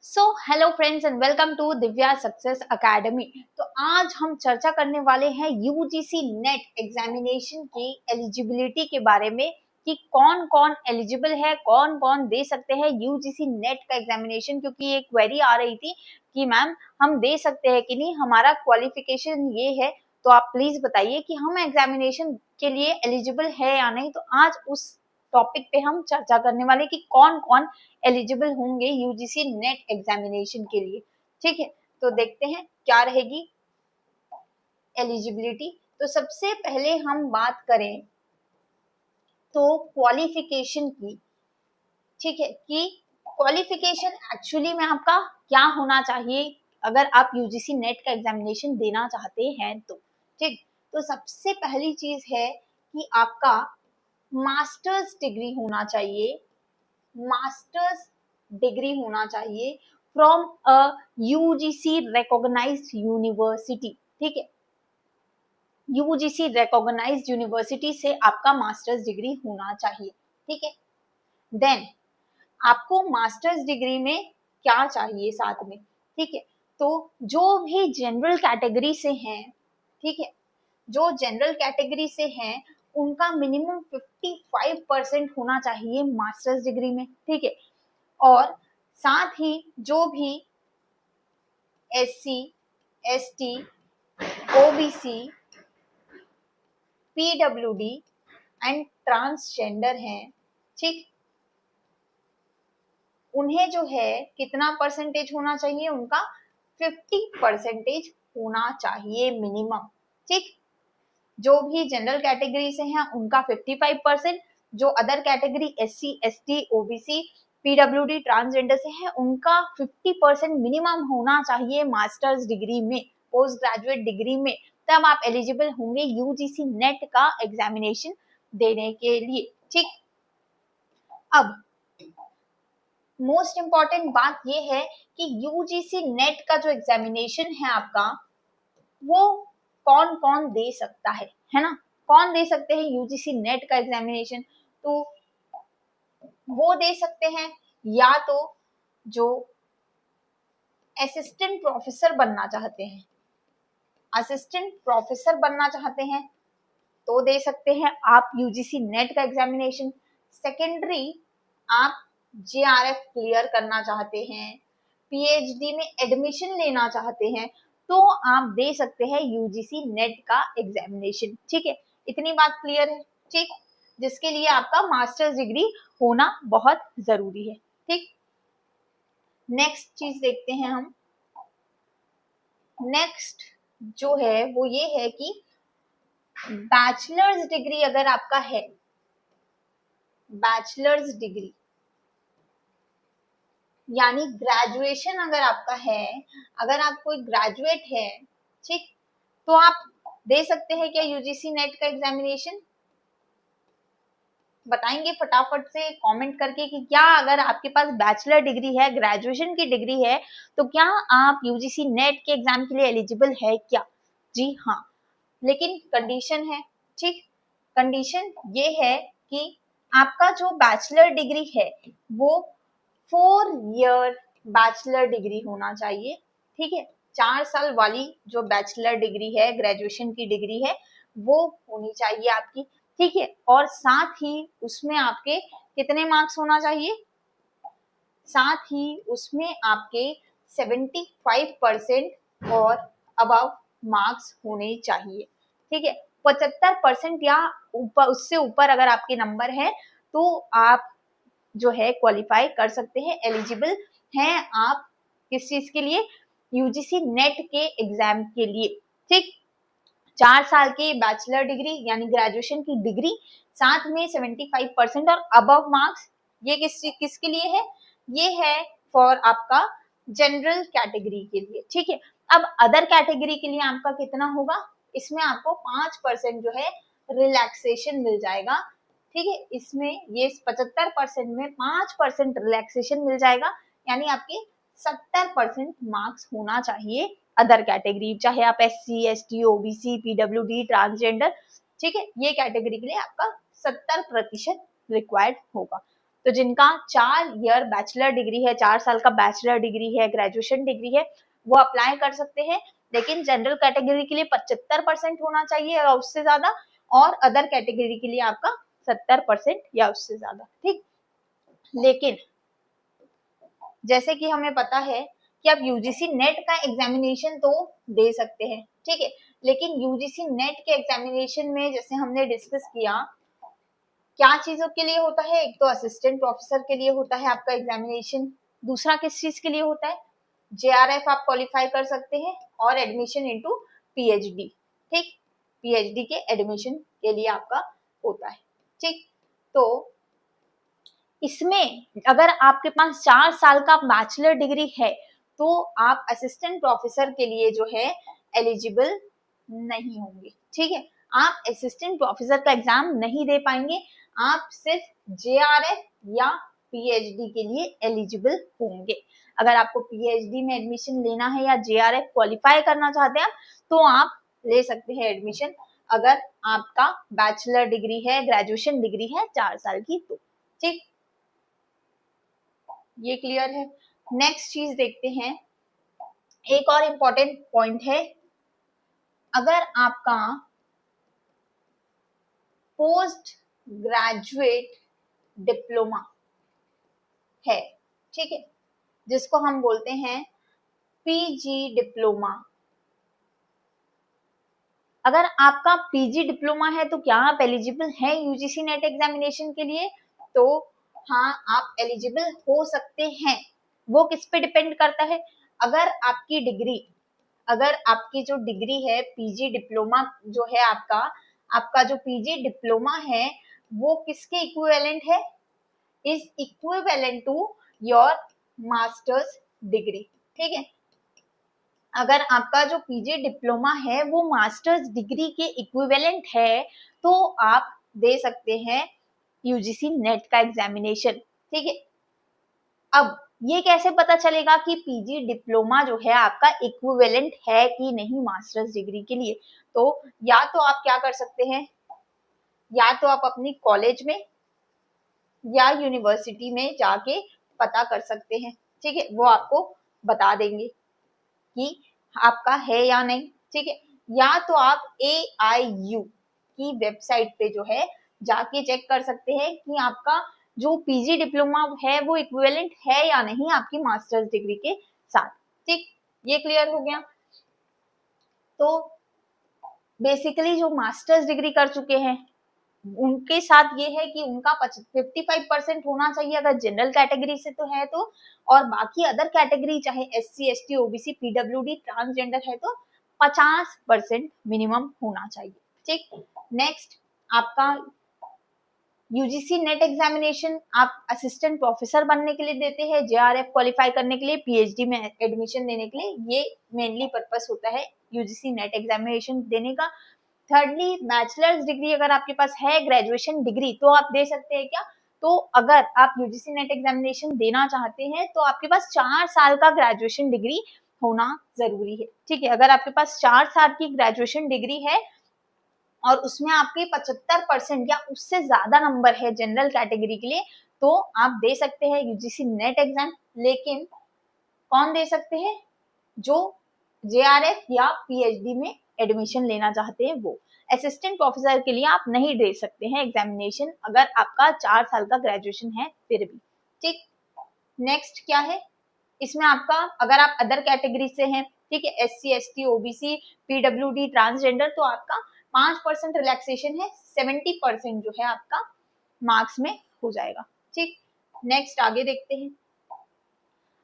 So hello friends and welcome to Divya success academy. तो आज हम चर्चा करने वाले हैं यूजीसी नेट एग्जामिनेशन की एलिजिबिलिटी के बारे में कि कौन कौन एलिजिबल है, कौन कौन दे सकते हैं यूजीसी नेट का एग्जामिनेशन। क्योंकि एक क्वेरी आ रही थी कि मैम हम दे सकते हैं कि नहीं, हमारा क्वालिफिकेशन ये है, तो आप प्लीज बताइए कि हम एग्जामिनेशन के लिए एलिजिबल है या नहीं। तो आज उस टॉपिक पे हम चर्चा करने वाले कि कौन कौन एलिजिबल होंगे यूजीसी नेट एग्जामिनेशन के लिए। ठीक है, तो देखते हैं क्या रहेगी एलिजिबिलिटी। तो सबसे पहले हम बात करें तो क्वालिफिकेशन की। ठीक है, कि क्वालिफिकेशन एक्चुअली में आपका क्या होना चाहिए अगर आप यूजीसी नेट का एग्जामिनेशन देना चाहते हैं तो। ठीक, तो सबसे पहली चीज है कि आपका मास्टर्स डिग्री होना चाहिए। मास्टर्स डिग्री होना चाहिए from a UGC recognised university. ठीक है, यूजीसी रिकॉग्नाइज्ड यूनिवर्सिटी से आपका मास्टर्स डिग्री होना चाहिए। ठीक है, देन आपको मास्टर्स डिग्री में क्या चाहिए साथ में। ठीक है, तो जो भी जनरल कैटेगरी से हैं, ठीक है, जो जनरल कैटेगरी से हैं उनका मिनिमम 55% होना चाहिए मास्टर्स डिग्री में। ठीक है, और साथ ही जो भी SC, ST, OBC, PWD and transgender हैं, ठीक, उन्हें जो है कितना परसेंटेज होना चाहिए, उनका 50% होना चाहिए मिनिमम। ठीक, जो भी जनरल कैटेगरी से हैं उनका 55%, जो other category SC, ST, OBC, PWD, transgender से है उनका 50% मिनिमम होना चाहिए मास्टर्स डिग्री में, पोस्ट ग्रेजुएट डिग्री में। तब आप एलिजिबल होंगे यूजीसी नेट का एग्जामिनेशन देने के लिए। ठीक, अब मोस्ट इंपॉर्टेंट बात यह है कि यूजीसी नेट का जो एग्जामिनेशन है आपका, वो कौन कौन दे सकता है ना, कौन दे सकते हैं यूजीसी नेट का एग्जामिनेशन। तो वो दे सकते हैं या तो जो असिस्टेंट प्रोफेसर बनना चाहते हैं, असिस्टेंट प्रोफेसर बनना चाहते हैं तो दे सकते हैं आप यूजीसी नेट का एग्जामिनेशन। सेकेंडरी आप जेआरएफ क्लियर करना चाहते हैं, पीएचडी में एडमिशन लेना चाहते हैं तो आप दे सकते हैं यूजीसी नेट का एग्जामिनेशन। ठीक है, इतनी बात क्लियर है। ठीक, जिसके लिए आपका मास्टर्स डिग्री होना बहुत जरूरी है। ठीक, नेक्स्ट चीज देखते हैं हम। नेक्स्ट जो है वो ये है कि बैचलर्स डिग्री अगर आपका है, बैचलर्स डिग्री यानी ग्रेजुएशन अगर आपका है, अगर आप कोई ग्रेजुएट है, ठीक, तो आप दे सकते हैं क्या यूजीसी नेट का एग्जामिनेशन। बताएंगे फटाफट से कमेंट करके कि क्या अगर आपके पास बैचलर डिग्री है, ग्रेजुएशन की डिग्री है, तो क्या आप यूजीसी नेट के एग्जाम के लिए एलिजिबल है क्या। जी हाँ, लेकिन कंडीशन है। ठीक, कंडीशन ये है कि आपका जो बैचलर डिग्री है वो 4 ईयर बैचलर डिग्री होना चाहिए। ठीक है, 4 साल वाली जो बैचलर डिग्री है, ग्रेजुएशन की डिग्री है, वो होनी चाहिए आपकी। ठीक है, और साथ ही उसमें आपके कितने मार्क्स होना चाहिए, साथ ही उसमें आपके 75% और अबव मार्क्स होने चाहिए। ठीक है, 75% या ऊपर, उससे ऊपर अगर आपके नंबर है तो आप जो है क्वालिफाई कर सकते हैं, एलिजिबल हैं आप किस चीज के लिए, यूजीसी नेट के एग्जाम के लिए। ठीक, 4 साल की बैचलर डिग्री यानी ग्रेजुएशन की डिग्री, साथ में 75% और अबव मार्क्स, ये किसके लिए है, ये है फॉर आपका जनरल कैटेगरी के लिए। ठीक है, अब अदर कैटेगरी के लिए आपका कितना होगा, इसमें आपको 5% जो है रिलैक्सेशन मिल जाएगा। ठीक है, इसमें ये 75% में 5% रिलैक्सेशन मिल जाएगा, यानी आपके 70% मार्क्स होना चाहिए अदर कैटेगरी, चाहे आप SC, ST, OBC, PWD, transgender, ठीक है, ये कैटेगरी के लिए आपका 70% रिक्वायर्ड होगा। तो जिनका 4 ईयर बैचलर डिग्री है, 4 साल का बैचलर डिग्री है, ग्रेजुएशन डिग्री है, वो अप्लाई कर सकते हैं। लेकिन जनरल कैटेगरी के लिए 75% होना चाहिए या उससे ज्यादा, और अदर कैटेगरी के लिए आपका 70% या उससे ज्यादा, ठीक। लेकिन जैसे कि हमें पता है कि आप यूजीसी नेट का एग्जामिनेशन तो दे सकते हैं, ठीक है, लेकिन यूजीसी नेट के एग्जामिनेशन में जैसे हमने डिस्कस किया क्या चीजों के लिए होता है, एक तो असिस्टेंट प्रोफेसर के लिए होता है आपका एग्जामिनेशन, दूसरा किस चीज के लिए होता है, जेआरएफ आप क्वालिफाई कर सकते हैं, और एडमिशन इनटू पीएचडी, ठीक, पीएचडी के एडमिशन के लिए आपका होता है, ठीक। तो इसमें अगर आपके पास 4 साल का बैचलर डिग्री है तो आप असिस्टेंट प्रोफेसर के लिए जो है एलिजिबल नहीं होंगे, ठीक है, आप असिस्टेंट प्रोफेसर का एग्जाम नहीं दे पाएंगे, आप सिर्फ जेआरएफ या पीएचडी के लिए एलिजिबल होंगे। अगर आपको पीएचडी में एडमिशन लेना है या जेआरएफ क्वालिफाई करना चाहते हैं तो आप ले सकते हैं एडमिशन, अगर आपका बैचलर डिग्री है, ग्रेजुएशन डिग्री है 4 साल की तो, ठीक, ये क्लियर है। नेक्स्ट चीज देखते हैं, एक और इम्पोर्टेंट पॉइंट है, अगर आपका पोस्ट ग्रेजुएट डिप्लोमा है, ठीक है, जिसको हम बोलते हैं पीजी डिप्लोमा, अगर आपका पीजी डिप्लोमा है तो क्या आप एलिजिबल हैं यूजीसी नेट एग्जामिनेशन के लिए, तो हाँ आप एलिजिबल हो सकते हैं। वो किस पे डिपेंड करता है, अगर आपकी डिग्री, अगर आपकी जो डिग्री है पीजी डिप्लोमा जो है आपका जो पीजी डिप्लोमा है वो किसके इक्विवेलेंट है, is equivalent to your masters degree, ठीक है, अगर आपका जो पीजी डिप्लोमा है वो मास्टर्स डिग्री के इक्विवेलेंट है तो आप दे सकते हैं यूजीसी नेट का एग्जामिनेशन, ठीक है। अब ये कैसे पता चलेगा कि पीजी डिप्लोमा जो है आपका इक्विवेलेंट है कि नहीं मास्टर्स डिग्री के लिए, तो या तो आप क्या कर सकते हैं, या तो आप अपनी कॉलेज में या यूनिवर्सिटी में जाके पता कर सकते हैं, ठीक है, वो आपको बता देंगे कि आपका है या नहीं, ठीक है, या तो आप AIU की वेबसाइट पे जो है जाके चेक कर सकते हैं कि आपका जो पीजी डिप्लोमा है वो इक्विवेलेंट है या नहीं आपकी मास्टर्स डिग्री के साथ, ठीक, ये क्लियर हो गया। तो बेसिकली जो मास्टर्स डिग्री कर चुके हैं उनके साथ ये है कि उनका 55% होना चाहिए अगर जनरल कैटेगरी से तो है तो, और बाकी अदर कैटेगरी चाहे SC ST OBC PWD transgender है तो 50% मिनिमम होना चाहिए, ठीक। नेक्स्ट आपका यूजीसी नेट एग्जामिनेशन आप असिस्टेंट प्रोफेसर बनने के लिए देते हैं, जेआरएफ क्वालिफाई करने के लिए, पीएचडी में एडमिशन देने के लिए, ये मेनली पर्पस होता है यूजीसी नेट एग्जामिनेशन देने का। थर्डली बैचलर्स डिग्री अगर आपके पास है, ग्रेजुएशन डिग्री तो आप दे सकते हैं क्या, तो अगर आप यूजीसी नेट एग्जामिनेशन देना चाहते हैं तो आपके पास 4 साल का ग्रेजुएशन डिग्री होना जरूरी है, ठीक है, अगर आपके पास 4 साल की ग्रेजुएशन डिग्री है और उसमें आपके 75% या उससे ज्यादा नंबर है जनरल कैटेगरी के लिए तो आप दे सकते हैं यूजीसी नेट एग्जाम। लेकिन कौन दे सकते हैं, जो जेआरएफ या पीएचडी में एडमिशन लेना चाहते हैं वो, असिस्टेंट प्रोफेसर के लिए आप नहीं दे सकते हैं एग्जामिनेशन अगर आपका 4 साल का ग्रेजुएशन है फिर भी, ठीक। नेक्स्ट क्या है, इसमें आपका अगर आप अदर कैटेगरी से हैं, ठीक है, SC ST OBC PWD transgender तो आपका 5% रिलैक्सेशन है, 70% जो है आपका मार्क्स में हो जाएगा, ठीक। नेक्स्ट आगे देखते हैं,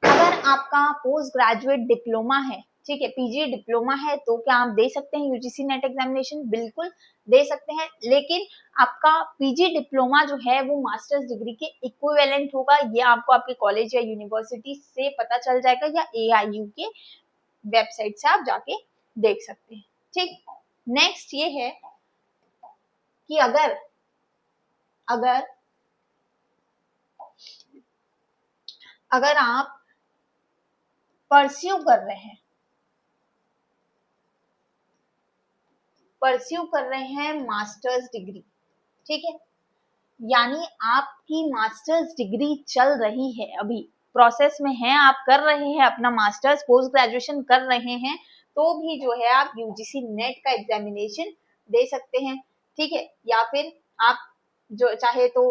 अगर आपका पोस्ट ग्रेजुएट डिप्लोमा है, ठीक है, पीजी डिप्लोमा है तो क्या आप दे सकते हैं यूजीसी नेट एग्जामिनेशन, बिल्कुल दे सकते हैं, लेकिन आपका पीजी डिप्लोमा जो है वो मास्टर्स डिग्री के इक्विवेलेंट होगा, ये आपको आपके कॉलेज या यूनिवर्सिटी से पता चल जाएगा या AIU के वेबसाइट से आप जाके देख सकते हैं, ठीक। नेक्स्ट ये है कि अगर आप परस्यू कर रहे हैं मास्टर्स डिग्री, ठीक है, यानी आपकी मास्टर्स डिग्री चल रही है, अभी प्रोसेस में है, आप कर रहे हैं अपना मास्टर्स, पोस्ट ग्रेजुएशन कर रहे हैं, तो भी जो है आप यूजीसी नेट का एग्जामिनेशन दे सकते हैं, ठीक है। या फिर आप जो चाहे तो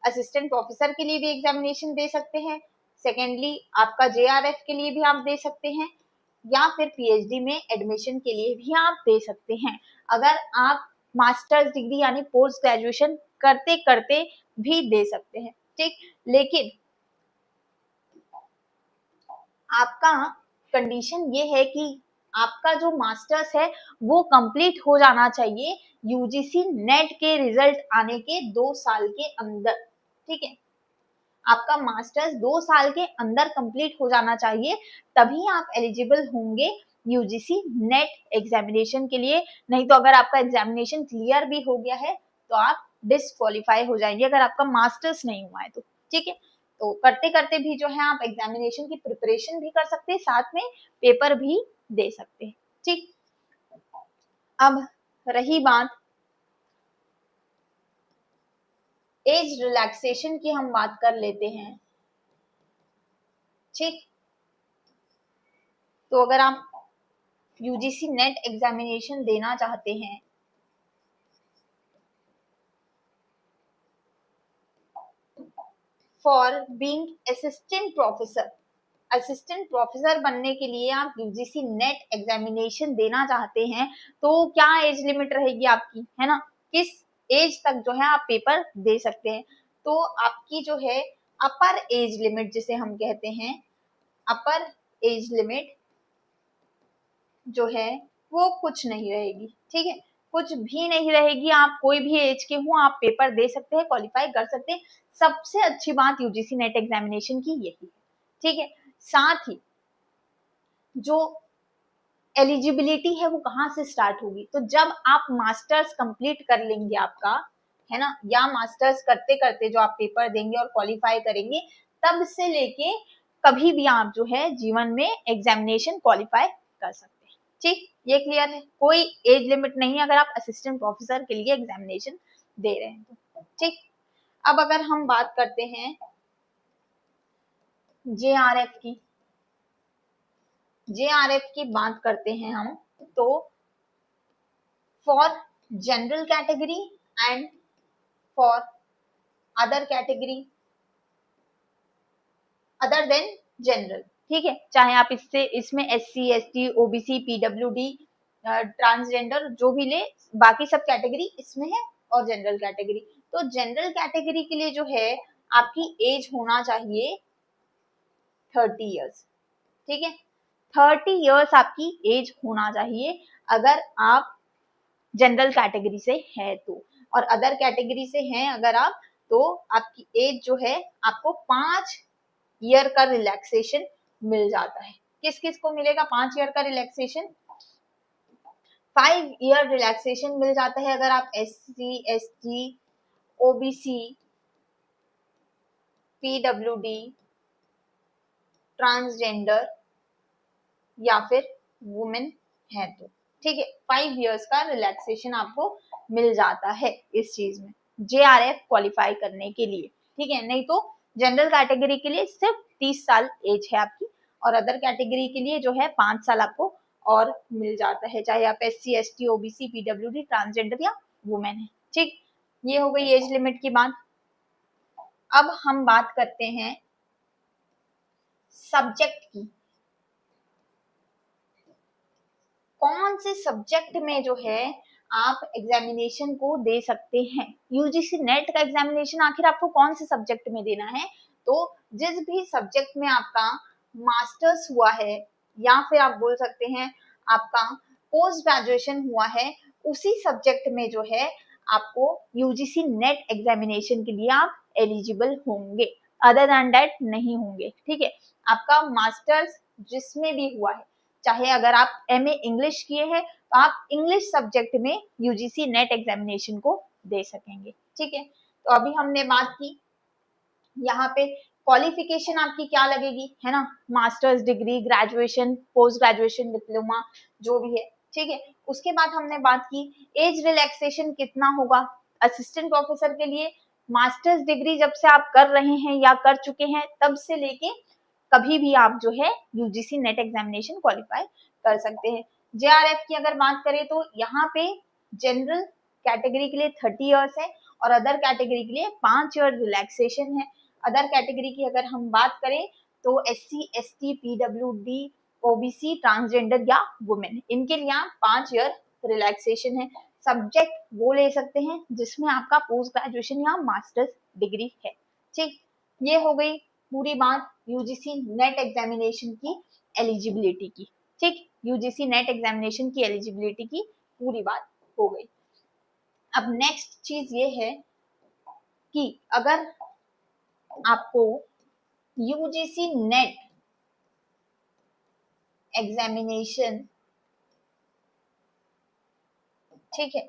असिस्टेंट प्रोफेसर के लिए भी एग्जामिनेशन दे सकते हैं। सेकेंडली आपका जेआरएफ के लिए भी आप दे सकते हैं, या फिर पीएचडी में एडमिशन के लिए भी आप दे सकते हैं, अगर आप मास्टर्स डिग्री यानी पोस्ट ग्रेजुएशन करते करते भी दे सकते हैं, ठीक। लेकिन आपका कंडीशन ये है कि आपका जो मास्टर्स है वो कंप्लीट हो जाना चाहिए यूजीसी नेट के रिजल्ट आने के 2 साल के अंदर, ठीक है। आपका मास्टर्स 2 साल के अंदर कंप्लीट हो जाना चाहिए, तभी आप एलिजिबल होंगे यूजीसी नेट एग्जामिनेशन के लिए। नहीं तो अगर आपका एग्जामिनेशन क्लियर भी हो गया है तो आप डिस्क्वालीफाई हो जाएंगे, अगर आपका मास्टर्स नहीं हुआ है तो, ठीक है। तो करते करते भी जो है आप एग्जामिनेशन की प्रिपरेशन भी कर सकते हैं, साथ में पेपर भी दे सकते हैं, ठीक। अब रही बात एज रिलैक्सेशन की, हम बात कर लेते हैं, ठीक। तो अगर आप यूजीसी नेट एग्जामिनेशन देना चाहते हैं फॉर बीइंग असिस्टेंट प्रोफेसर बनने के लिए आप यूजीसी नेट एग्जामिनेशन देना चाहते हैं, तो क्या एज लिमिट रहेगी आपकी, है ना, किस एज तक जो है आप पेपर दे सकते हैं। तो आपकी जो है अपर एज लिमिट जिसे हम कहते हैं, अपर एज लिमिट जो है वो कुछ नहीं रहेगी, ठीक है, कुछ भी नहीं रहेगी, आप कोई भी एज के हो आप पेपर दे सकते हैं, क्वालिफाई कर सकते हैं। सबसे अच्छी बात यूजीसी नेट एग्जामिनेशन की यही है, ठीक है। साथ ही जो एलिजिबिलिटी है वो कहाँ से स्टार्ट होगी, तो जब आप मास्टर्स कंप्लीट कर लेंगे आपका, है ना, या मास्टर्स करते करते जो आप पेपर देंगे और क्वालिफाई करेंगे, तब से लेके कभी भी आप जो है जीवन में एग्जामिनेशन क्वालिफाई कर सकते हैं, ठीक। ये क्लियर है, कोई एज लिमिट नहीं है अगर आप असिस्टेंट प्रोफेसर के लिए एग्जामिनेशन दे रहे हैं तो, ठीक। अब अगर हम बात करते हैं जेआरएफ की, जेआरएफ की बात करते हैं हम, तो for general category and for other category other than general, ठीक है, चाहे आप इसमें SC ST OBC PWD transgender जो भी ले, बाकी सब कैटेगरी इसमें है, और जनरल कैटेगरी, तो जनरल कैटेगरी के लिए जो है आपकी एज होना चाहिए 30 इयर्स, ठीक है, 30 इयर्स आपकी एज होना चाहिए अगर आप जनरल कैटेगरी से है तो, और अदर कैटेगरी से हैं अगर आप, तो आपकी एज जो है आपको 5 ईयर का रिलैक्सेशन मिल जाता है। किस किस को मिलेगा 5 ईयर का रिलैक्सेशन, 5 ईयर रिलैक्सेशन मिल जाता है अगर आप SC ST OBC PWD transgender या फिर वुमेन है तो, ठीक है, 5 इयर्स का रिलैक्सेशन आपको मिल जाता है इस चीज में जेआरएफ क्वालिफाई करने के लिए, ठीक है। नहीं तो जनरल कैटेगरी के लिए सिर्फ 30 साल एज है आपकी, और अदर कैटेगरी के लिए जो है 5 साल आपको और मिल जाता है, चाहे आप SC ST OBC PWD transgender या वुमेन है, ठीक। ये हो गई एज लिमिट की बात। अब हम बात करते हैं सब्जेक्ट की, कौन से सब्जेक्ट में जो है आप एग्जामिनेशन को दे सकते हैं। यूजीसी नेट का एग्जामिनेशन आखिर आपको कौन से सब्जेक्ट में देना है, तो जिस भी सब्जेक्ट में आपका मास्टर्स हुआ है, या फिर आप बोल सकते हैं आपका पोस्ट ग्रेजुएशन हुआ है, उसी सब्जेक्ट में जो है आपको यूजीसी नेट एग्जामिनेशन के लिए आप एलिजिबल होंगे, अदर देन दैट नहीं होंगे, ठीक है। आपका मास्टर्स जिसमें भी हुआ है, चाहे अगर आप एमए इंग्लिश किए हैं तो आप इंग्लिश सब्जेक्ट में यूजीसी नेट एग्जामिनेशन को दे सकेंगे, ठीक है। तो अभी हमने बात की यहाँ पे क्वालिफिकेशन आपकी क्या लगेगी, है ना, masters degree, graduation, post graduation, diploma जो भी है, ठीक है। उसके बाद हमने बात की एज रिलैक्सेशन कितना होगा असिस्टेंट प्रोफेसर के लिए, मास्टर्स डिग्री जब से आप कर रहे हैं या कर चुके हैं तब से लेके कभी भी आप जो है यूजीसी नेट एग्जामिनेशन क्वालिफाई कर सकते हैं। जेआरएफ की अगर बात करें तो यहाँ पे जनरल कैटेगरी के लिए 30 इयर्स है और अदर कैटेगरी के लिए 5 ईयर रिलैक्सेशन है। अदर कैटेगरी की अगर हम बात करें तो SC ST PWD OBC transgender या वुमेन, इनके लिए 5 ईयर रिलैक्सेशन है। सब्जेक्ट वो ले सकते हैं जिसमें आपका पोस्ट ग्रेजुएशन या मास्टर्स डिग्री है। ठीक, ये हो गई पूरी बात यूजीसी नेट एग्जामिनेशन की एलिजिबिलिटी की। ठीक, यूजीसी नेट एग्जामिनेशन की एलिजिबिलिटी की पूरी बात हो गई। अब नेक्स्ट चीज ये है कि अगर आपको यूजीसी नेट एग्जामिनेशन, ठीक है,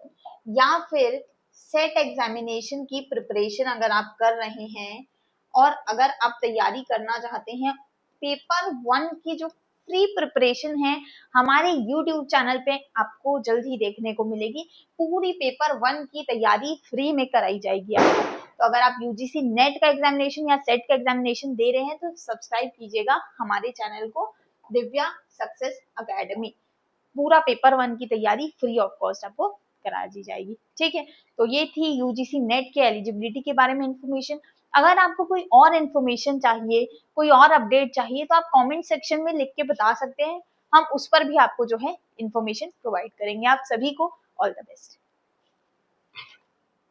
या फिर सेट एग्जामिनेशन की प्रिपरेशन अगर आप कर रहे हैं और अगर आप तैयारी करना चाहते हैं, पेपर 1 की जो फ्री प्रिपरेशन है हमारे YouTube चैनल पे आपको जल्द ही देखने को मिलेगी। पूरी पेपर 1 की तैयारी फ्री में कराई जाएगी आपको। तो अगर आप यूजीसी नेट का एग्जामिनेशन या सेट का एग्जामिनेशन दे रहे हैं तो सब्सक्राइब कीजिएगा हमारे चैनल को, दिव्या सक्सेस अकेडमी। पूरा पेपर 1 की तैयारी फ्री ऑफ कॉस्ट आपको करा दी जाएगी। ठीक है, तो ये थी यूजीसी नेट के एलिजिबिलिटी के बारे में इंफॉर्मेशन। अगर आपको कोई और इन्फॉर्मेशन चाहिए, कोई और अपडेट चाहिए तो आप कमेंट सेक्शन में लिख के बता सकते हैं, हम उस पर भी आपको जो है इंफॉर्मेशन प्रोवाइड करेंगे। आप सभी को ऑल द बेस्ट।